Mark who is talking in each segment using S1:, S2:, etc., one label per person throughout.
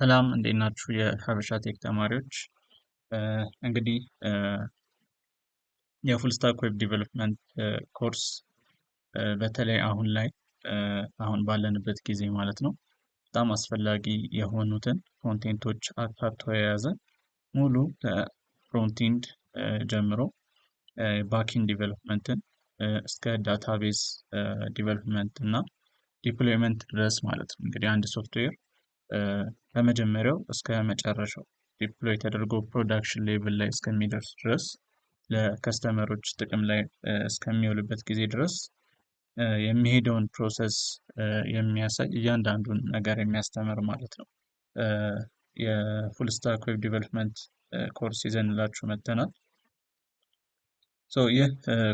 S1: ሰላም እንዴት ናችሁ የሀበሻ ቴክ ተማሪዎች? እንግዲህ የፉል ስታክ ዌብ ዲቨሎፕመንት ኮርስ በተለይ አሁን ላይ አሁን ባለንበት ጊዜ ማለት ነው በጣም አስፈላጊ የሆኑትን ኮንቴንቶች አካቶ የያዘ ሙሉ ከፍሮንቲንድ ጀምሮ ባኪንድ ዲቨሎፕመንትን እስከ ዳታቤዝ ዲቨሎፕመንት እና ዲፕሎይመንት ድረስ ማለት ነው። እንግዲህ አንድ ሶፍትዌር ከመጀመሪያው እስከ መጨረሻው ዲፕሎይ ተደርጎ ፕሮዳክሽን ሌቭል ላይ እስከሚደርስ ድረስ ለከስተመሮች ጥቅም ላይ እስከሚውልበት ጊዜ ድረስ የሚሄደውን ፕሮሰስ የሚያሳይ እያንዳንዱን ነገር የሚያስተምር ማለት ነው። የፉል ስታክ ዌብ ዲቨሎፕመንት ኮርስ ይዘንላችሁ መጥተናል። ይህ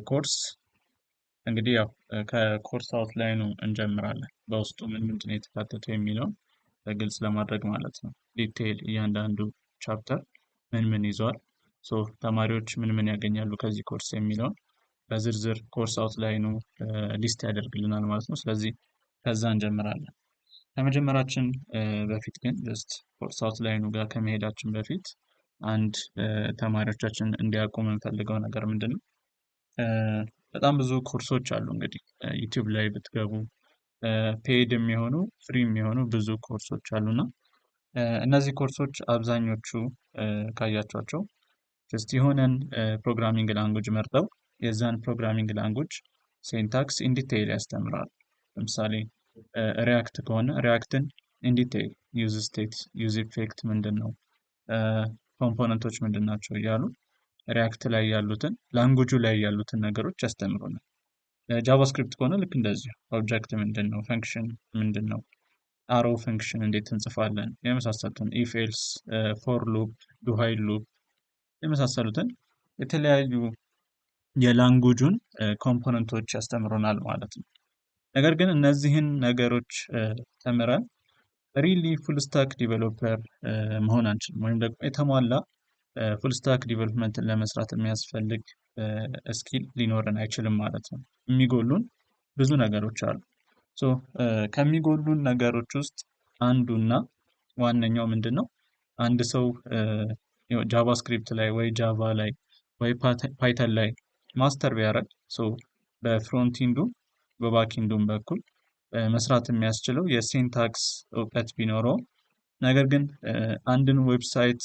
S1: ኮርስ እንግዲህ ያው ከኮርስ አውትላይኑ እንጀምራለን። በውስጡ ምን ምንድን ነው የተካተተው የሚለውን በግልጽ ለማድረግ ማለት ነው። ዲቴይል እያንዳንዱ ቻፕተር ምን ምን ይዟል፣ ተማሪዎች ምን ምን ያገኛሉ ከዚህ ኮርስ የሚለውን በዝርዝር ኮርስ አውትላይኑ ሊስት ያደርግልናል ማለት ነው። ስለዚህ ከዛ እንጀምራለን። ከመጀመራችን በፊት ግን ጀስት ኮርስ አውትላይኑ ጋር ከመሄዳችን በፊት አንድ ተማሪዎቻችን እንዲያውቁ የምንፈልገው ነገር ምንድን ነው? በጣም ብዙ ኮርሶች አሉ። እንግዲህ ዩቲዩብ ላይ ብትገቡ ፔይድ የሚሆኑ ፍሪ የሚሆኑ ብዙ ኮርሶች አሉና እነዚህ ኮርሶች አብዛኞቹ ካያቸዋቸው ጀስት የሆነን ፕሮግራሚንግ ላንጉጅ መርጠው የዛን ፕሮግራሚንግ ላንጉጅ ሴንታክስ ኢንዲቴይል ያስተምራል። ለምሳሌ ሪያክት ከሆነ ሪያክትን ኢንዲቴይል ዩዝ ስቴት፣ ዩዝ ኢፌክት ምንድን ነው፣ ኮምፖነንቶች ምንድን ናቸው እያሉ ሪያክት ላይ ያሉትን ላንጉጁ ላይ ያሉትን ነገሮች ያስተምሩናል። ጃቫስክሪፕት ከሆነ ልክ እንደዚሁ ኦብጀክት ምንድን ነው፣ ፈንክሽን ምንድን ነው፣ አሮ ፈንክሽን እንዴት እንጽፋለን፣ የመሳሰሉትን ኢፍ ኤልስ፣ ፎር ሉፕ፣ ዱሃይል ሉፕ የመሳሰሉትን የተለያዩ የላንጉጁን ኮምፖነንቶች ያስተምሩናል ማለት ነው። ነገር ግን እነዚህን ነገሮች ተምረን ሪሊ ፉል ስታክ ዲቨሎፐር መሆን አንችልም። ወይም ደግሞ የተሟላ ፉል ስታክ ዲቨሎፕመንትን ለመስራት የሚያስፈልግ ስኪል ሊኖረን አይችልም ማለት ነው። የሚጎሉን ብዙ ነገሮች አሉ። ከሚጎሉን ነገሮች ውስጥ አንዱና ዋነኛው ምንድን ነው? አንድ ሰው ጃቫስክሪፕት ላይ ወይ ጃቫ ላይ ወይ ፓይተን ላይ ማስተር ቢያደርግ በፍሮንቲንዱም በባኪንዱም በኩል መስራት የሚያስችለው የሲንታክስ እውቀት ቢኖረው፣ ነገር ግን አንድን ዌብሳይት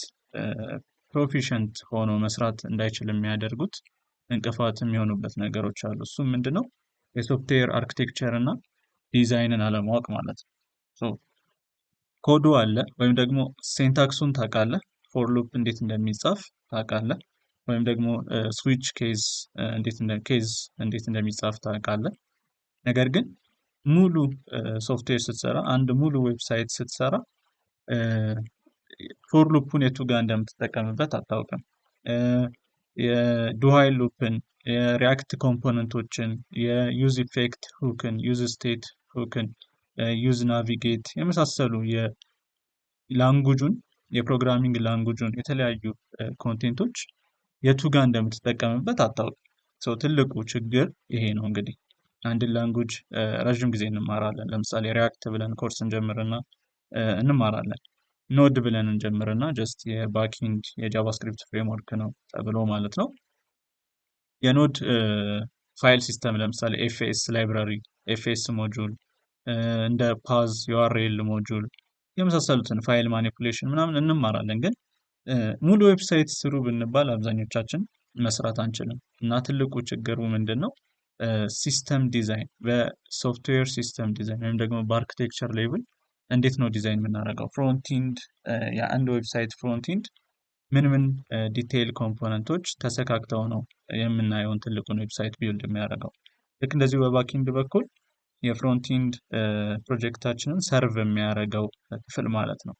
S1: ፕሮፊሸንት ሆኖ መስራት እንዳይችል የሚያደርጉት እንቅፋት የሚሆኑበት ነገሮች አሉ። እሱም ምንድነው? የሶፍትዌር አርኪቴክቸር እና ዲዛይንን አለማወቅ ማለት ነው። ኮዱ አለ ወይም ደግሞ ሴንታክሱን ታውቃለህ፣ ፎር ሉፕ እንዴት እንደሚጻፍ ታውቃለህ፣ ወይም ደግሞ ስዊች ኬዝ እንዴት እንደሚጻፍ ታውቃለህ። ነገር ግን ሙሉ ሶፍትዌር ስትሰራ፣ አንድ ሙሉ ዌብሳይት ስትሰራ ፎር ሉፑን የቱ ጋር እንደምትጠቀምበት አታውቅም። የዱሃይል ሉፕን፣ የሪያክት ኮምፖነንቶችን፣ የዩዝ ኢፌክት ሁክን፣ ዩዝ ስቴት ሁክን፣ ዩዝ ናቪጌት የመሳሰሉ የላንጉጁን የፕሮግራሚንግ ላንጉጁን የተለያዩ ኮንቴንቶች የቱ ጋር እንደምትጠቀምበት አታውቅም። ትልቁ ችግር ይሄ ነው። እንግዲህ አንድን ላንጉጅ ረዥም ጊዜ እንማራለን። ለምሳሌ ሪያክት ብለን ኮርስ እንጀምርና እንማራለን። ኖድ ብለን እንጀምርና ጀስት የባኪንድ የጃቫስክሪፕት ፍሬምወርክ ነው ተብሎ ማለት ነው። የኖድ ፋይል ሲስተም ለምሳሌ ኤፍኤስ ላይብራሪ፣ ኤፍኤስ ሞጁል፣ እንደ ፓዝ ዩአርኤል ሞጁል የመሳሰሉትን ፋይል ማኒፑሌሽን ምናምን እንማራለን። ግን ሙሉ ዌብሳይት ስሩ ብንባል አብዛኞቻችን መስራት አንችልም። እና ትልቁ ችግሩ ምንድን ነው? ሲስተም ዲዛይን፣ በሶፍትዌር ሲስተም ዲዛይን ወይም ደግሞ በአርኪቴክቸር ሌቭል እንዴት ነው ዲዛይን የምናደርገው? ፍሮንቲንድ የአንድ ዌብሳይት ፍሮንቲንድ ምን ምን ዲቴይል ኮምፖነንቶች ተሰካክተው ነው የምናየውን ትልቁን ዌብሳይት ቢልድ የሚያደርገው? ልክ እንደዚሁ በባኪንድ በኩል የፍሮንቲንድ ፕሮጀክታችንን ሰርቭ የሚያደርገው ክፍል ማለት ነው።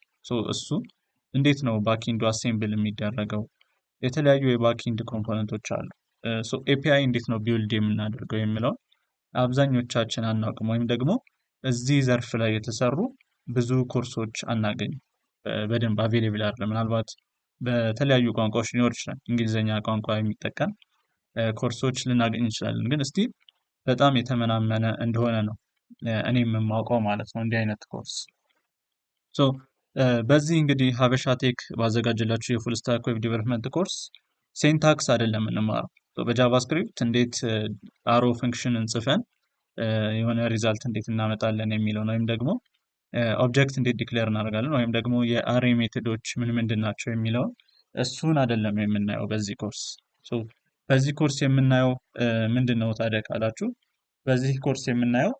S1: እሱ እንዴት ነው ባኪንዱ አሴምብል የሚደረገው? የተለያዩ የባኪንድ ኮምፖነንቶች አሉ። ኤፒአይ እንዴት ነው ቢልድ የምናደርገው የሚለውን አብዛኞቻችን አናውቅም፣ ወይም ደግሞ እዚህ ዘርፍ ላይ የተሰሩ ብዙ ኮርሶች አናገኝም። በደንብ አቬሌብል አይደለም። ምናልባት በተለያዩ ቋንቋዎች ሊኖር ይችላል። እንግሊዝኛ ቋንቋ የሚጠቀም ኮርሶች ልናገኝ እንችላለን። ግን እስቲ በጣም የተመናመነ እንደሆነ ነው እኔ የማውቀው ማለት ነው እንዲህ አይነት ኮርስ። በዚህ እንግዲህ ሀበሻ ቴክ ባዘጋጀላችሁ የፉል ስታክ ዌብ ዲቨሎፕመንት ኮርስ ሴንታክስ አይደለም የምንማረው። በጃቫስክሪፕት እንዴት አሮ ፈንክሽንን ጽፈን የሆነ ሪዛልት እንዴት እናመጣለን የሚለውን ወይም ደግሞ ኦብጀክት እንዴት ዲክሌር እናደርጋለን ወይም ደግሞ የአሬ ሜቶዶች ምን ምንድን ናቸው የሚለውን እሱን አይደለም የምናየው በዚህ ኮርስ። በዚህ ኮርስ የምናየው ምንድን ነው ታዲያ ካላችሁ፣ በዚህ ኮርስ የምናየው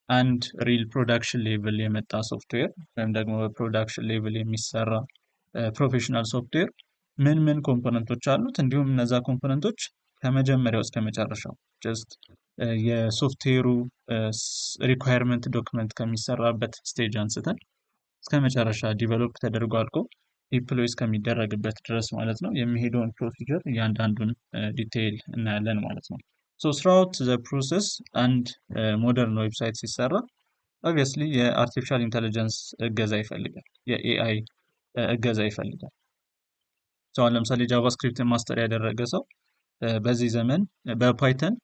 S1: አንድ ሪል ፕሮዳክሽን ሌቭል የመጣ ሶፍትዌር ወይም ደግሞ በፕሮዳክሽን ሌቭል የሚሰራ ፕሮፌሽናል ሶፍትዌር ምን ምን ኮምፖነንቶች አሉት፣ እንዲሁም እነዛ ኮምፖነንቶች ከመጀመሪያው እስከ መጨረሻው ጀስት የሶፍትዌሩ ሪኳየርመንት ዶክመንት ከሚሰራበት ስቴጅ አንስተን እስከ መጨረሻ ዲቨሎፕ ተደርጎ አልቆ ዲፕሎይ እስከሚደረግበት ድረስ ማለት ነው የሚሄደውን ፕሮሲጀር እያንዳንዱን ዲቴይል እናያለን ማለት ነው። ስራውት ዘ ፕሮሰስ አንድ ሞደርን ዌብሳይት ሲሰራ ኦብቪየስሊ የአርቲፊሻል ኢንተለጀንስ እገዛ ይፈልጋል፣ የኤአይ እገዛ ይፈልጋል። አሁን ለምሳሌ ጃቫስክሪፕትን ማስተር ያደረገ ሰው በዚህ ዘመን በፓይተን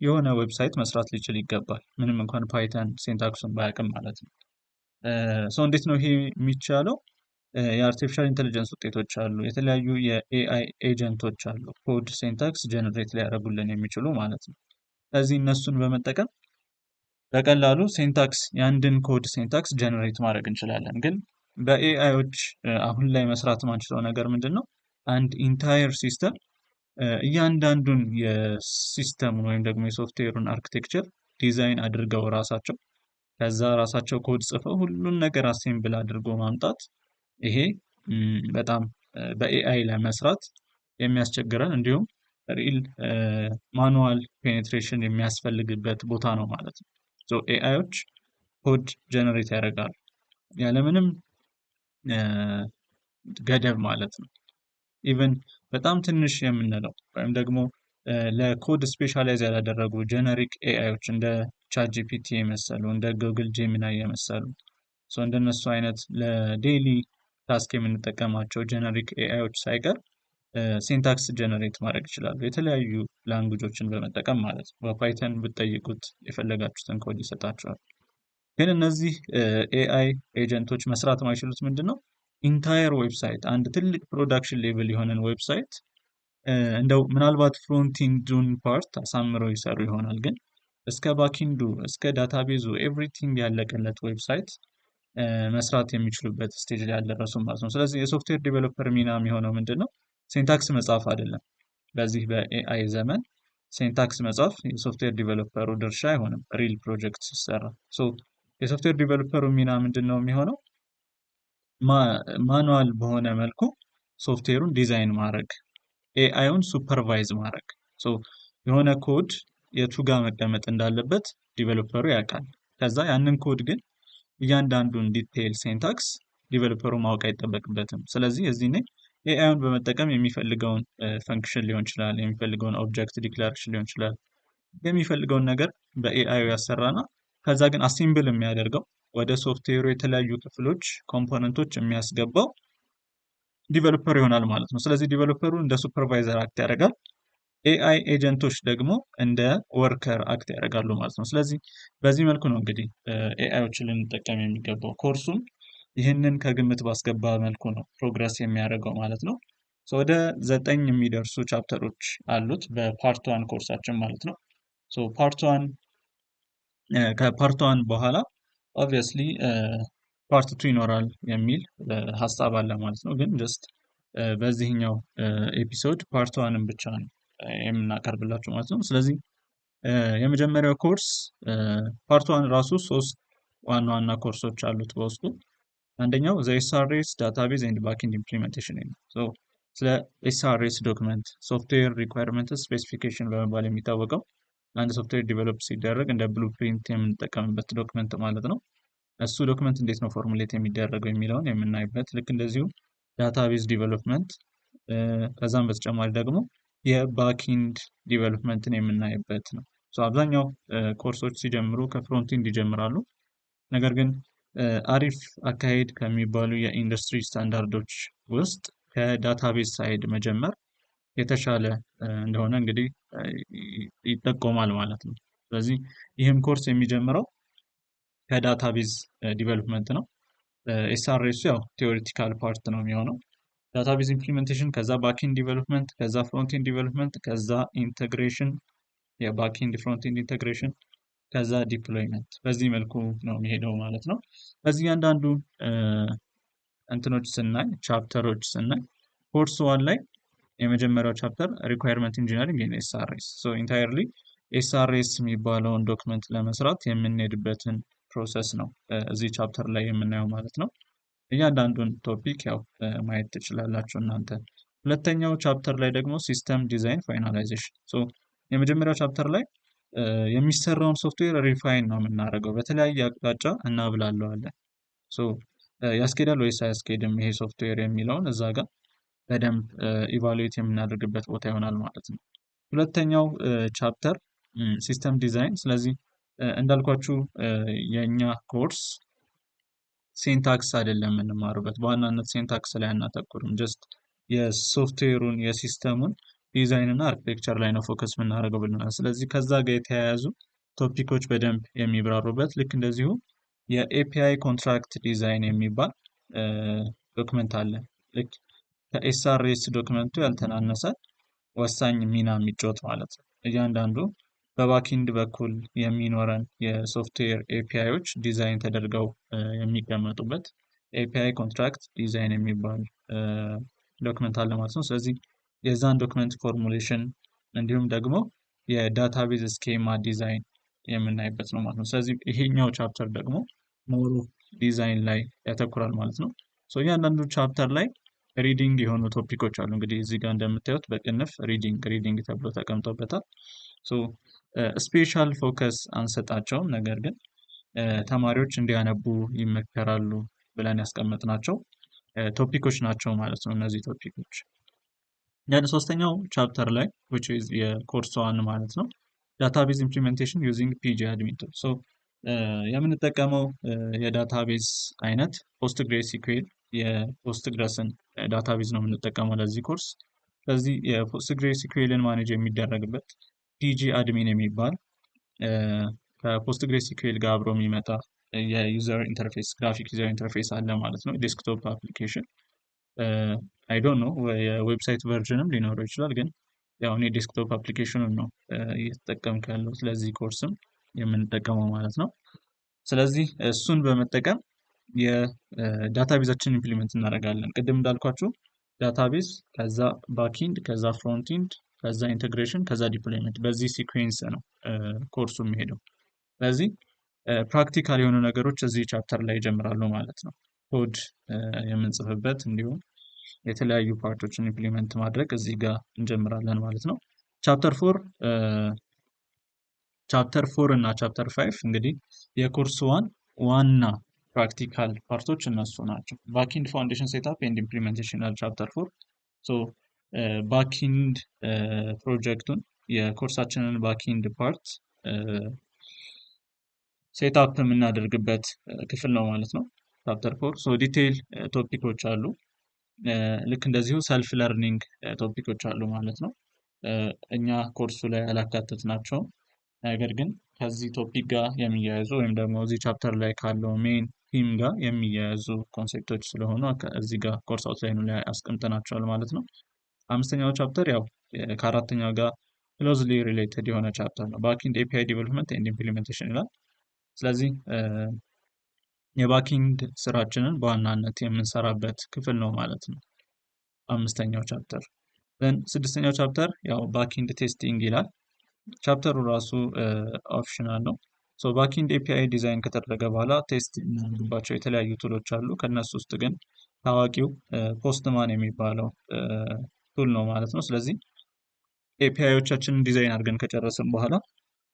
S1: የሆነ ዌብሳይት መስራት ሊችል ይገባል፣ ምንም እንኳን ፓይተን ሲንታክሱን ባያውቅም ማለት ነው። እንዴት ነው ይሄ የሚቻለው? የአርቲፊሻል ኢንተለጀንስ ውጤቶች አሉ፣ የተለያዩ የኤአይ ኤጀንቶች አሉ፣ ኮድ ሲንታክስ ጀነሬት ሊያደርጉልን የሚችሉ ማለት ነው። ስለዚህ እነሱን በመጠቀም በቀላሉ ሲንታክስ የአንድን ኮድ ሲንታክስ ጀነሬት ማድረግ እንችላለን። ግን በኤአይዎች አሁን ላይ መስራት ማንችለው ነገር ምንድን ነው? አንድ ኢንታየር ሲስተም እያንዳንዱን የሲስተሙን ወይም ደግሞ የሶፍትዌሩን አርኪቴክቸር ዲዛይን አድርገው ራሳቸው ከዛ ራሳቸው ኮድ ጽፈው ሁሉን ነገር አሴምብል አድርጎ ማምጣት ይሄ በጣም በኤአይ ላይ መስራት የሚያስቸግረን እንዲሁም ሪል ማኑዋል ፔኔትሬሽን የሚያስፈልግበት ቦታ ነው ማለት ነው። ኤአይዎች ኮድ ጀነሬት ያደርጋሉ ያለምንም ገደብ ማለት ነው። ኢቨን በጣም ትንሽ የምንለው ወይም ደግሞ ለኮድ ስፔሻላይዝ ያላደረጉ ጀነሪክ ኤአይዎች እንደ ቻትጂፒቲ የመሰሉ እንደ ጉግል ጄሚናይ የመሰሉ እንደነሱ አይነት ለዴይሊ ታስክ የምንጠቀማቸው ጀነሪክ ኤአይዎች ሳይቀር ሲንታክስ ጀነሬት ማድረግ ይችላሉ፣ የተለያዩ ላንጉጆችን በመጠቀም ማለት ነው። በፓይተን ብትጠይቁት የፈለጋችሁትን ኮድ ይሰጣችኋል። ግን እነዚህ ኤአይ ኤጀንቶች መስራት ማይችሉት ምንድን ነው? ኢንታየር ዌብሳይት አንድ ትልቅ ፕሮዳክሽን ሌቭል የሆነን ዌብሳይት እንደው ምናልባት ፍሮንቲንዱን ፓርት አሳምረው ይሰሩ ይሆናል፣ ግን እስከ ባኪንዱ እስከ ዳታቤዙ ኤቭሪቲንግ ያለቀለት ዌብሳይት መስራት የሚችሉበት ስቴጅ ላይ ያልደረሱ ማለት ነው። ስለዚህ የሶፍትዌር ዲቨሎፐር ሚና የሚሆነው ምንድን ነው? ሴንታክስ መጻፍ አይደለም። በዚህ በኤአይ ዘመን ሴንታክስ መጻፍ የሶፍትዌር ዲቨሎፐሩ ድርሻ አይሆንም። ሪል ፕሮጀክት ሲሰራ የሶፍትዌር ዲቨሎፐሩ ሚና ምንድን ነው የሚሆነው? ማኑዋል በሆነ መልኩ ሶፍትዌሩን ዲዛይን ማድረግ፣ ኤአይውን ሱፐርቫይዝ ማድረግ። የሆነ ኮድ የቱ ጋር መቀመጥ እንዳለበት ዲቨሎፐሩ ያውቃል። ከዛ ያንን ኮድ ግን እያንዳንዱን ዲቴይል ሴንታክስ ዲቨሎፐሩ ማወቅ አይጠበቅበትም። ስለዚህ እዚህ ላይ ኤአይውን በመጠቀም የሚፈልገውን ፈንክሽን ሊሆን ይችላል፣ የሚፈልገውን ኦብጀክት ዲክላሬሽን ሊሆን ይችላል፣ የሚፈልገውን ነገር በኤአዩ ያሰራና ከዛ ግን አሲምብል የሚያደርገው ወደ ሶፍትዌሩ የተለያዩ ክፍሎች ኮምፖነንቶች የሚያስገባው ዲቨሎፐር ይሆናል ማለት ነው። ስለዚህ ዲቨሎፐሩ እንደ ሱፐርቫይዘር አክት ያደርጋል፣ ኤአይ ኤጀንቶች ደግሞ እንደ ወርከር አክት ያደርጋሉ ማለት ነው። ስለዚህ በዚህ መልኩ ነው እንግዲህ ኤአይዎችን ልንጠቀም የሚገባው። ኮርሱም ይህንን ከግምት ባስገባ መልኩ ነው ፕሮግረስ የሚያደርገው ማለት ነው። ወደ 9 የሚደርሱ ቻፕተሮች አሉት በፓርት ዋን ኮርሳችን ማለት ነው። ከፓርት ዋን በኋላ ኦብቪየስሊ ፓርት ቱ ይኖራል የሚል ሀሳብ አለ ማለት ነው። ግን ጀስት በዚህኛው ኤፒሶድ ፓርት ዋንን ብቻ ነው የምናቀርብላችሁ ማለት ነው። ስለዚህ የመጀመሪያው ኮርስ ፓርት ዋን ራሱ 3 ዋና ዋና ኮርሶች አሉት በውስጡ። አንደኛው ዘ ኤስአርኤስ ዳታቤዝ ኤንድ ባክኤንድ ኢምፕሊሜንቴሽን ነው። ስለ ኤስአርኤስ ዶክመንት ሶፍትዌር ሪኳየርመንት ስፔሲፊኬሽን በመባል የሚታወቀው አንድ ሶፍትዌር ዲቨሎፕ ሲደረግ እንደ ብሉፕሪንት የምንጠቀምበት ዶክመንት ማለት ነው። እሱ ዶክመንት እንዴት ነው ፎርሙሌት የሚደረገው የሚለውን የምናይበት፣ ልክ እንደዚሁ ዳታቤዝ ዲቨሎፕመንት፣ ከዛም በተጨማሪ ደግሞ የባክኤንድ ዲቨሎፕመንትን የምናይበት ነው። አብዛኛው ኮርሶች ሲጀምሩ ከፍሮንቲንድ ይጀምራሉ። ነገር ግን አሪፍ አካሄድ ከሚባሉ የኢንዱስትሪ ስታንዳርዶች ውስጥ ከዳታቤዝ ሳይድ መጀመር የተሻለ እንደሆነ እንግዲህ ይጠቆማል ማለት ነው። ስለዚህ ይህም ኮርስ የሚጀምረው ከዳታቤዝ ዲቨሎፕመንት ነው። ኤስአርኤሱ ያው ቴዎሪቲካል ፓርት ነው የሚሆነው። ዳታቤዝ ኢምፕሊሜንቴሽን፣ ከዛ ባክኤንድ ዲቨሎፕመንት፣ ከዛ ፍሮንትኤንድ ዲቨሎፕመንት፣ ከዛ ኢንተግሬሽን፣ የባክኤንድ ፍሮንትኤንድ ኢንተግሬሽን፣ ከዛ ዲፕሎይመንት። በዚህ መልኩ ነው የሚሄደው ማለት ነው። በዚህ አንዳንዱ እንትኖች ስናይ ቻፕተሮች ስናይ ኮርስ ዋን ላይ የመጀመሪያው ቻፕተር ሪኳየርመንት ኢንጂነሪንግ ኢን ኤስአርኤስ። ሶ ኢንታየርሊ ኤስአርኤስ የሚባለውን ዶክመንት ለመስራት የምንሄድበትን ፕሮሰስ ነው እዚህ ቻፕተር ላይ የምናየው ማለት ነው። እያንዳንዱን ቶፒክ ያው ማየት ትችላላችሁ እናንተ። ሁለተኛው ቻፕተር ላይ ደግሞ ሲስተም ዲዛይን ፋይናላይዜሽን። ሶ የመጀመሪያው ቻፕተር ላይ የሚሰራውን ሶፍትዌር ሪፋይን ነው የምናደርገው፣ በተለያየ አቅጣጫ እናብላለዋለን። ሶ ያስኬዳል ወይስ አያስኬድም ይሄ ሶፍትዌር የሚለውን እዛ ጋር በደንብ ኢቫሉዌት የምናደርግበት ቦታ ይሆናል ማለት ነው። ሁለተኛው ቻፕተር ሲስተም ዲዛይን። ስለዚህ እንዳልኳችሁ የእኛ ኮርስ ሴንታክስ አይደለም የምንማሩበት፣ በዋናነት ሴንታክስ ላይ አናተኩርም። ጀስት የሶፍትዌሩን የሲስተሙን ዲዛይን እና አርኪቴክቸር ላይ ነው ፎከስ የምናደርገው ብለናል። ስለዚህ ከዛ ጋር የተያያዙ ቶፒኮች በደንብ የሚብራሩበት፣ ልክ እንደዚሁ የኤፒአይ ኮንትራክት ዲዛይን የሚባል ዶክመንት አለ። ልክ ከኤስአርኤስ ዶክመንቱ ያልተናነሰ ወሳኝ ሚና የሚጫወት ማለት ነው። እያንዳንዱ በባኪንድ በኩል የሚኖረን የሶፍትዌር ኤፒአይዎች ዲዛይን ተደርገው የሚቀመጡበት ኤፒአይ ኮንትራክት ዲዛይን የሚባል ዶክመንት አለ ማለት ነው። ስለዚህ የዛን ዶክመንት ፎርሙሌሽን እንዲሁም ደግሞ የዳታቤዝ ስኬማ ዲዛይን የምናይበት ነው ማለት ነው። ስለዚህ ይሄኛው ቻፕተር ደግሞ ሞር ዲዛይን ላይ ያተኩራል ማለት ነው። እያንዳንዱ ቻፕተር ላይ ሪዲንግ የሆኑ ቶፒኮች አሉ። እንግዲህ እዚህ ጋር እንደምታዩት በቅንፍ ሪዲንግ ተብሎ ተቀምጦበታል። ስፔሻል ፎከስ አንሰጣቸውም፣ ነገር ግን ተማሪዎች እንዲያነቡ ይመከራሉ ብለን ያስቀመጥናቸው ቶፒኮች ናቸው ማለት ነው እነዚህ ቶፒኮች። ሶስተኛው ቻፕተር ላይ which is የኮርስ ዋን ማለት ነው ዳታቤዝ ኢምፕሊሜንቴሽን ዩዚንግ ፒጂ አድሚን ቱል። የምንጠቀመው የዳታቤዝ አይነት ፖስትግሬስQL የፖስትግረስን ዳታቤዝ ነው የምንጠቀመው ለዚህ ኮርስ። ስለዚህ የፖስትግሬስQLን ማኔጅ የሚደረግበት ፒጂ አድሚን የሚባል ከፖስትግሬስQL ጋር አብሮ የሚመጣ የዩዘር ኢንተርፌስ ግራፊክ ዩዘር ኢንተርፌስ አለ ማለት ነው። ዴስክቶፕ አፕሊኬሽን አይ ዶንት ኖ የዌብሳይት ቨርዥንም ሊኖረው ይችላል፣ ግን ያው እኔ ዴስክቶፕ አፕሊኬሽኑን ነው እየተጠቀምኩ ያለሁት ለዚህ ኮርስም የምንጠቀመው ማለት ነው። ስለዚህ እሱን በመጠቀም የዳታቤዛችንን ኢምፕሊመንት እናደርጋለን። ቅድም እንዳልኳችሁ ዳታቤዝ፣ ከዛ ባክኢንድ፣ ከዛ ፍሮንትኢንድ፣ ከዛ ኢንቴግሬሽን፣ ከዛ ዲፕሎይመንት፣ በዚህ ሲኩዌንስ ነው ኮርሱ የሚሄደው። ስለዚህ ፕራክቲካል የሆኑ ነገሮች እዚህ ቻፕተር ላይ ይጀምራሉ ማለት ነው። ኮድ የምንጽፍበት እንዲሁም የተለያዩ ፓርቶችን ኢምፕሊመንት ማድረግ እዚህ ጋር እንጀምራለን ማለት ነው። ቻፕተር ፎር እና ቻፕተር 5 እንግዲህ የኮርስ ዋና ፕራክቲካል ፓርቶች እነሱ ናቸው። ባክኢንድ ፋውንዴሽን ሴትአፕ ኤንድ ኢምፕሊሜንቴሽን ይላል ቻፕተር 4። ባክኢንድ ፕሮጀክቱን የኮርሳችንን ባክኢንድ ፓርት ሴትአፕ የምናደርግበት ክፍል ነው ማለት ነው ቻፕተር 4። ዲቴይል ቶፒኮች አሉ፣ ልክ እንደዚሁ ሰልፍ ለርኒንግ ቶፒኮች አሉ ማለት ነው። እኛ ኮርሱ ላይ አላካተትናቸውም፣ ነገር ግን ከዚህ ቶፒክ ጋር የሚያያዙ ወይም ደግሞ እዚህ ቻፕተር ላይ ካለው ሜን ቲም ጋር የሚያያዙ ኮንሴፕቶች ስለሆኑ እዚህ ጋር ኮርስ አውትላይኑ ላይ አስቀምጠናቸዋል ማለት ነው። አምስተኛው ቻፕተር ያው ከአራተኛው ጋር ክሎዝሊ ሪሌትድ የሆነ ቻፕተር ነው። ባክኢንድ ኤፒአይ ዲቨሎፕመንት ኤንድ ኢምፕሊሜንቴሽን ይላል። ስለዚህ የባክኢንድ ስራችንን በዋናነት የምንሰራበት ክፍል ነው ማለት ነው አምስተኛው ቻፕተር። ስድስተኛው ቻፕተር ያው ባክኢንድ ቴስቲንግ ይላል። ቻፕተሩ ራሱ ኦፕሽናል ነው። ባክኢንድ ኤፒአይ ዲዛይን ከተደረገ በኋላ ቴስት የምናደርግባቸው የተለያዩ ቱሎች አሉ። ከነሱ ውስጥ ግን ታዋቂው ፖስትማን የሚባለው ቱል ነው ማለት ነው። ስለዚህ ኤፒአይዎቻችንን ዲዛይን አድርገን ከጨረስን በኋላ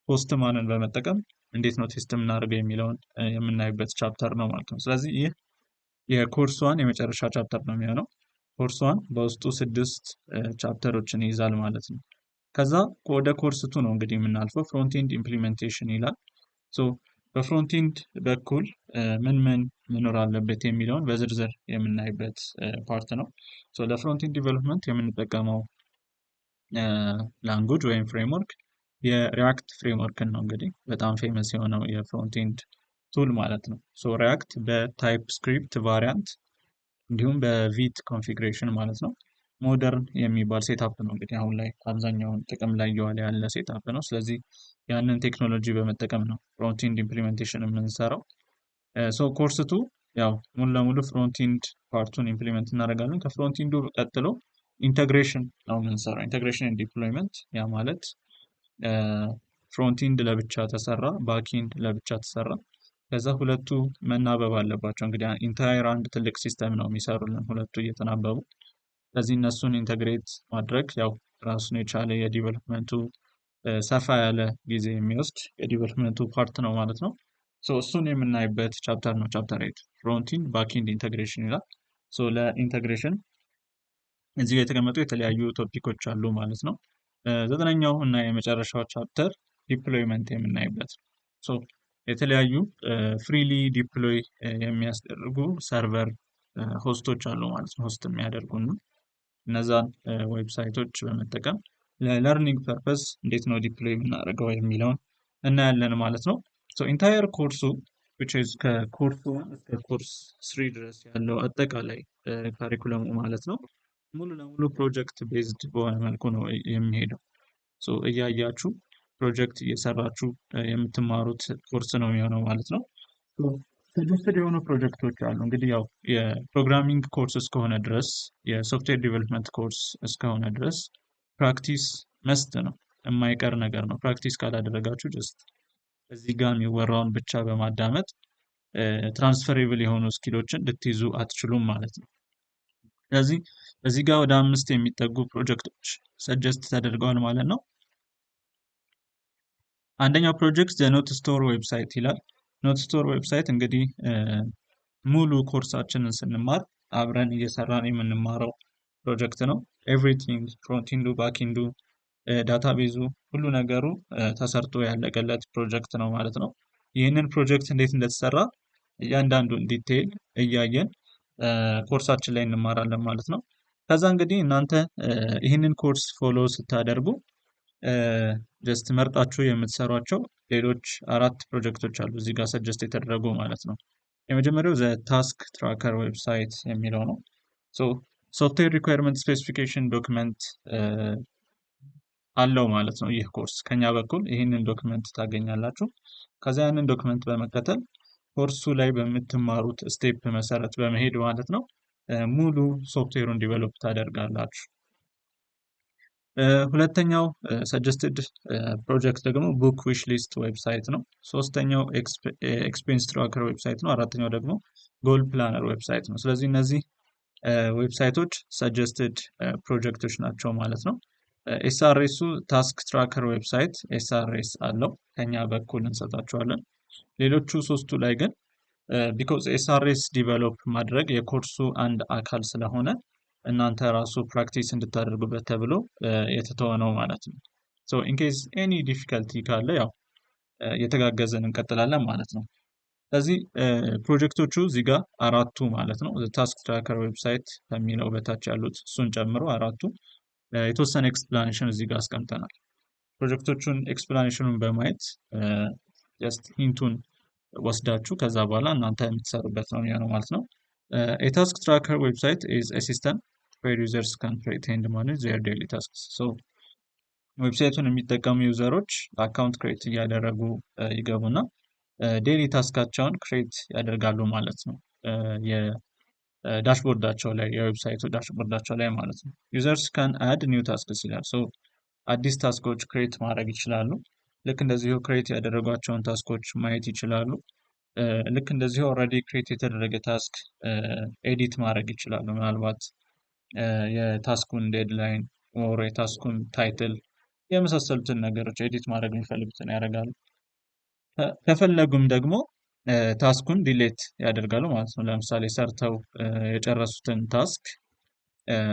S1: ፖስትማንን በመጠቀም እንዴት ነው ቴስት የምናደርገው የሚለውን የምናይበት ቻፕተር ነው ማለት ነው። ስለዚህ ይህ የኮርስ ዋን የመጨረሻ ቻፕተር ነው የሚሆነው። ኮርስ ዋን በውስጡ 6 ቻፕተሮችን ይይዛል ማለት ነው። ከዛ ወደ ኮርስ ቱ ነው እንግዲህ የምናልፈው። ፍሮንትኢንድ ኢምፕሊሜንቴሽን ይላል። በፍሮንትኢንድ በኩል ምን መኖር አለበት የሚለውን በዝርዝር የምናይበት ፓርት ነው። ለፍሮንትኢንድ ዲቨሎፕመንት የምንጠቀመው ላንጉጅ ወይም ፍሬምወርክ የሪያክት ፍሬምወርክን ነው። እንግዲህ በጣም ፌመስ የሆነው የፍሮንትኢንድ ቱል ማለት ነው። ሶ ሪያክት በታይፕ ስክሪፕት ቫሪያንት እንዲሁም በቪት ኮንፊግሬሽን ማለት ነው ሞደርን የሚባል ሴታፕ ነው። እንግዲህ አሁን ላይ አብዛኛውን ጥቅም ላይ እየዋለ ያለ ሴታፕ ነው። ስለዚህ ያንን ቴክኖሎጂ በመጠቀም ነው ፍሮንቲንድ ኢምፕሊሜንቴሽን የምንሰራው። ሶ ኮርስቱ ያው ሙሉ ለሙሉ ፍሮንቲንድ ፓርቱን ኢምፕሊመንት እናደርጋለን። ከፍሮንቲንዱ ቀጥሎ ኢንተግሬሽን ነው የምንሰራው። ኢንተግሬሽን ዲፕሎይመንት ያ ማለት ፍሮንቲንድ ለብቻ ተሰራ፣ ባክኢንድ ለብቻ ተሰራ። ከዛ ሁለቱ መናበብ አለባቸው። እንግዲህ ኢንታየር አንድ ትልቅ ሲስተም ነው የሚሰሩልን ሁለቱ እየተናበቡ። ስለዚህ እነሱን ኢንተግሬት ማድረግ ያው ራሱን የቻለ የዲቨሎፕመንቱ ሰፋ ያለ ጊዜ የሚወስድ የዲቨሎፕመንቱ ፓርት ነው ማለት ነው። ሶ እሱን የምናይበት ቻፕተር ነው ቻፕተር 8 ፍሮንቲንድ ባክኢንድ ኢንተግሬሽን ይላል። ሶ ለኢንተግሬሽን እዚህ ጋር የተቀመጡ የተለያዩ ቶፒኮች አሉ ማለት ነው። ዘጠነኛው እና የመጨረሻው ቻፕተር ዲፕሎይመንት የምናይበት ሶ የተለያዩ ፍሪሊ ዲፕሎይ የሚያስደርጉ ሰርቨር ሆስቶች አሉ ማለት ነው። ሆስት የሚያደርጉን እነዛን ዌብሳይቶች በመጠቀም ለለርኒንግ ፐርፐስ እንዴት ነው ዲፕሎይ የምናደርገው የሚለውን እናያለን ማለት ነው። ሶ ኢንታየር ኮርሱ which is ከኮርስ 1 እስከ ኮርስ 3 ድረስ ያለው አጠቃላይ ካሪኩለሙ ማለት ነው ሙሉ ለሙሉ ፕሮጀክት ቤዝድ በሆነ መልኩ ነው የሚሄደው። ሶ እያያችሁ ፕሮጀክት እየሰራችሁ የምትማሩት ኮርስ ነው የሚሆነው ማለት ነው። ሰጀስትድ የሆኑ ፕሮጀክቶች አሉ። እንግዲህ ያው የፕሮግራሚንግ ኮርስ እስከሆነ ድረስ የሶፍትዌር ዲቨሎፕመንት ኮርስ እስከሆነ ድረስ ፕራክቲስ መስት ነው፣ የማይቀር ነገር ነው። ፕራክቲስ ካላደረጋችሁ ጀስት እዚህ ጋር የሚወራውን ብቻ በማዳመጥ ትራንስፈሬብል የሆኑ ስኪሎችን ልትይዙ አትችሉም ማለት ነው። ስለዚህ እዚህ ጋር ወደ 5 የሚጠጉ ፕሮጀክቶች ሰጀስት ተደርገዋል ማለት ነው። አንደኛው ፕሮጀክት ኖት ስቶር ዌብሳይት ይላል። ኖት ስቶር ዌብሳይት እንግዲህ ሙሉ ኮርሳችንን ስንማር አብረን እየሰራን የምንማረው ፕሮጀክት ነው። ኤቭሪቲንግ ፍሮንቲንዱ፣ ባክኢንዱ፣ ዳታቤዙ ሁሉ ነገሩ ተሰርቶ ያለቀለት ፕሮጀክት ነው ማለት ነው። ይህንን ፕሮጀክት እንዴት እንደተሰራ እያንዳንዱን ዲቴይል እያየን ኮርሳችን ላይ እንማራለን ማለት ነው። ከዛ እንግዲህ እናንተ ይህንን ኮርስ ፎሎ ስታደርጉ ጀስት መርጣችሁ የምትሰሯቸው ሌሎች 4 ፕሮጀክቶች አሉ እዚህ ጋር ሰጀስት የተደረጉ ማለት ነው። የመጀመሪያው ዘ ታስክ ትራከር ዌብሳይት የሚለው ነው። ሶ ሶፍትዌር ሪኳየርመንት ስፔሲፊኬሽን ዶክመንት አለው ማለት ነው። ይህ ኮርስ ከኛ በኩል ይህንን ዶክመንት ታገኛላችሁ። ከዛ ያንን ዶክመንት በመከተል ኮርሱ ላይ በምትማሩት ስቴፕ መሰረት በመሄድ ማለት ነው ሙሉ ሶፍትዌሩን ዲቨሎፕ ታደርጋላችሁ። ሁለተኛው ሰጀስትድ ፕሮጀክት ደግሞ ቡክ ዊሽ ሊስት ዌብሳይት ነው። ሶስተኛው ኤክስፔንስ ትራከር ዌብሳይት ነው። አራተኛው ደግሞ ጎል ፕላነር ዌብሳይት ነው። ስለዚህ እነዚህ ዌብሳይቶች ሰጀስትድ ፕሮጀክቶች ናቸው ማለት ነው። ኤስአርኤሱ ታስክ ትራከር ዌብሳይት ኤስአርኤስ አለው፣ ከኛ በኩል እንሰጣቸዋለን። ሌሎቹ ሶስቱ ላይ ግን ቢኮዝ ኤስአርኤስ ዲቨሎፕ ማድረግ የኮርሱ አንድ አካል ስለሆነ እናንተ ራሱ ፕራክቲስ እንድታደርጉበት ተብሎ የተተወ ነው ማለት ነው። ሶ ኢንኬዝ ኤኒ ዲፊከልቲ ካለ ያው የተጋገዘን እንቀጥላለን ማለት ነው። ስለዚህ ፕሮጀክቶቹ እዚህ ጋር 4ቱ ማለት ነው ታስክ ትራከር ዌብሳይት ከሚለው በታች ያሉት እሱን ጨምሮ 4ቱ የተወሰነ ኤክስፕላኔሽን እዚህ ጋር አስቀምጠናል። ፕሮጀክቶቹን ኤክስፕላኔሽኑን በማየት ጀስት ሂንቱን ወስዳችሁ ከዛ በኋላ እናንተ የምትሰሩበት ነው የሚሆነው ማለት ነው። A task tracker website is a system where users can create and manage their daily tasks. So ዌብሳይቱን የሚጠቀሙ ዩዘሮች አካውንት ክሬት እያደረጉ ይገቡና ዴሊ ታስካቸውን ክሬት ያደርጋሉ ማለት ነው። የዳሽቦርዳቸው ላይ የዌብሳይቱ ዳሽቦርዳቸው ላይ ማለት ነው። ዩዘርስ ካን አድ ኒው ታስክስ ይላል። ሶ አዲስ ታስኮች ክሬት ማድረግ ይችላሉ። ልክ እንደዚሁ ክሬት ያደረጓቸውን ታስኮች ማየት ይችላሉ። ልክ እንደዚሁ ኦልሬዲ ክሬት የተደረገ ታስክ ኤዲት ማድረግ ይችላሉ። ምናልባት የታስኩን ዴድላይን ኦር የታስኩን ታይትል የመሳሰሉትን ነገሮች ኤዲት ማድረግ የሚፈልጉትን ያደርጋሉ። ከፈለጉም ደግሞ ታስኩን ዲሌት ያደርጋሉ ማለት ነው። ለምሳሌ ሰርተው የጨረሱትን ታስክ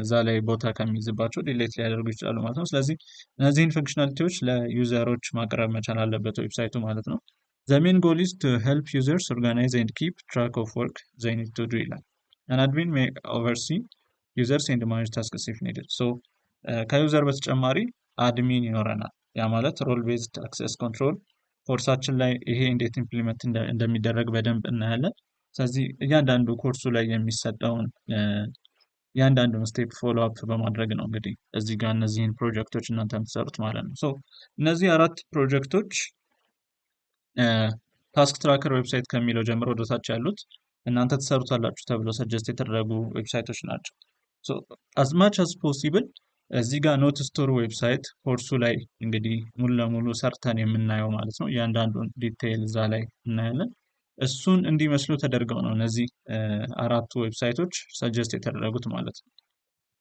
S1: እዛ ላይ ቦታ ከሚይዝባቸው ዲሌት ሊያደርጉ ይችላሉ ማለት ነው። ስለዚህ እነዚህን ፈንክሽናሊቲዎች ለዩዘሮች ማቅረብ መቻል አለበት ዌብሳይቱ ማለት ነው። The main goal is to help users organize and keep track of work they need to do ይላል። An admin may oversee users and manage tasks if needed. So ከዩዘር በተጨማሪ አድሚን ይኖረናል። ያ ማለት ሮል ቤዝድ አክሰስ ኮንትሮል ኮርሳችን ላይ ይሄ እንዴት ኢምፕሊመንት እንደሚደረግ በደንብ እናያለን። ስለዚህ እያንዳንዱ ኮርሱ ላይ የሚሰጠውን እያንዳንዱን ስቴፕ ፎሎ አፕ በማድረግ ነው እንግዲህ እዚህ ጋር እነዚህን ፕሮጀክቶች እናንተ የምትሰሩት ማለት ነው። ሶ እነዚህ 4 ፕሮጀክቶች ታስክ ትራከር ዌብሳይት ከሚለው ጀምሮ ወደታች ያሉት እናንተ ትሰሩታላችሁ ተብሎ ሰጀስት የተደረጉ ዌብሳይቶች ናቸው። ሶ አዝ ማች አዝ ፖሲብል እዚህ ጋር ኖት ስቶር ዌብሳይት ኮርሱ ላይ እንግዲህ ሙሉ ለሙሉ ሰርተን የምናየው ማለት ነው። እያንዳንዱን ዲቴይል እዛ ላይ እናያለን። እሱን እንዲመስሉ ተደርገው ነው እነዚህ 4ቱ ዌብሳይቶች ሰጀስት የተደረጉት ማለት ነው።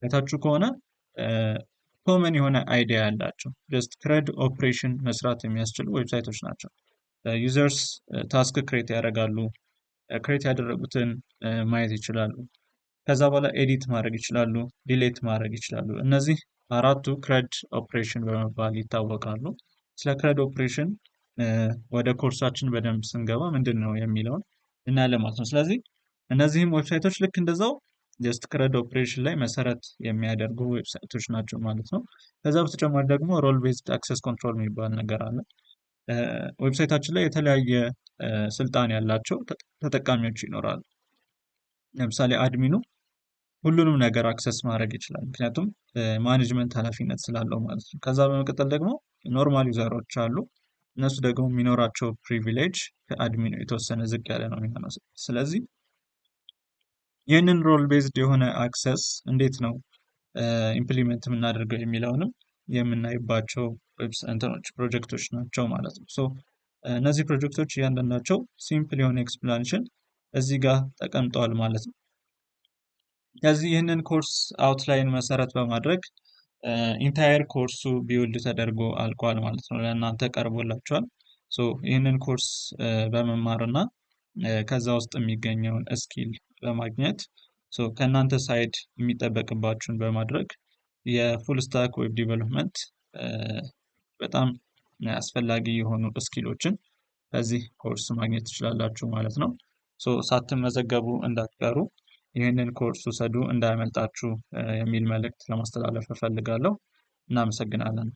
S1: አይታችሁ ከሆነ ኮመን የሆነ አይዲያ ያላቸው ጀስት ክሬድ ኦፕሬሽን መስራት የሚያስችሉ ዌብሳይቶች ናቸው። ዩዘርስ ታስክ ክሬት ያደርጋሉ። ክሬት ያደረጉትን ማየት ይችላሉ። ከዛ በኋላ ኤዲት ማድረግ ይችላሉ፣ ዲሌት ማድረግ ይችላሉ። እነዚህ 4ቱ ክሬድ ኦፕሬሽን በመባል ይታወቃሉ። ስለ ክሬድ ኦፕሬሽን ወደ ኮርሳችን በደንብ ስንገባ ምንድን ነው የሚለውን እናያለን ማለት ነው። ስለዚህ እነዚህም ዌብሳይቶች ልክ እንደዛው ጀስት ክሬድ ኦፕሬሽን ላይ መሰረት የሚያደርጉ ዌብሳይቶች ናቸው ማለት ነው። ከዛ በተጨማሪ ደግሞ ሮል ቤዝድ አክሰስ ኮንትሮል የሚባል ነገር አለ። ዌብሳይታችን ላይ የተለያየ ስልጣን ያላቸው ተጠቃሚዎች ይኖራሉ። ለምሳሌ አድሚኑ ሁሉንም ነገር አክሰስ ማድረግ ይችላል፣ ምክንያቱም ማኔጅመንት ኃላፊነት ስላለው ማለት ነው። ከዛ በመቀጠል ደግሞ ኖርማል ዩዘሮች አሉ። እነሱ ደግሞ የሚኖራቸው ፕሪቪሌጅ ከአድሚኑ የተወሰነ ዝቅ ያለ ነው የሚሆነው። ስለዚህ ይህንን ሮል ቤዝድ የሆነ አክሰስ እንዴት ነው ኢምፕሊመንት የምናደርገው የሚለውንም የምናይባቸው ፕሮጀክቶች ናቸው ማለት ነው። ሶ እነዚህ ፕሮጀክቶች እያንዳንዳቸው ሲምፕል የሆነ ኤክስፕላኔሽን እዚህ ጋር ተቀምጠዋል ማለት ነው። ከዚህ ይህንን ኮርስ አውትላይን መሰረት በማድረግ ኢንታየር ኮርሱ ቢውልድ ተደርጎ አልቋል ማለት ነው። ለእናንተ ቀርቦላችኋል። ሶ ይህንን ኮርስ በመማርና ከዛ ውስጥ የሚገኘውን ስኪል በማግኘት ከእናንተ ሳይድ የሚጠበቅባችሁን በማድረግ የፉል ስታክ ዌብ ዲቨሎፕመንት በጣም አስፈላጊ የሆኑ ስኪሎችን ከዚህ ኮርስ ማግኘት ትችላላችሁ ማለት ነው። ሳትመዘገቡ እንዳትቀሩ፣ ይህንን ኮርስ ውሰዱ እንዳያመልጣችሁ የሚል መልእክት ለማስተላለፍ እፈልጋለሁ። እናመሰግናለን።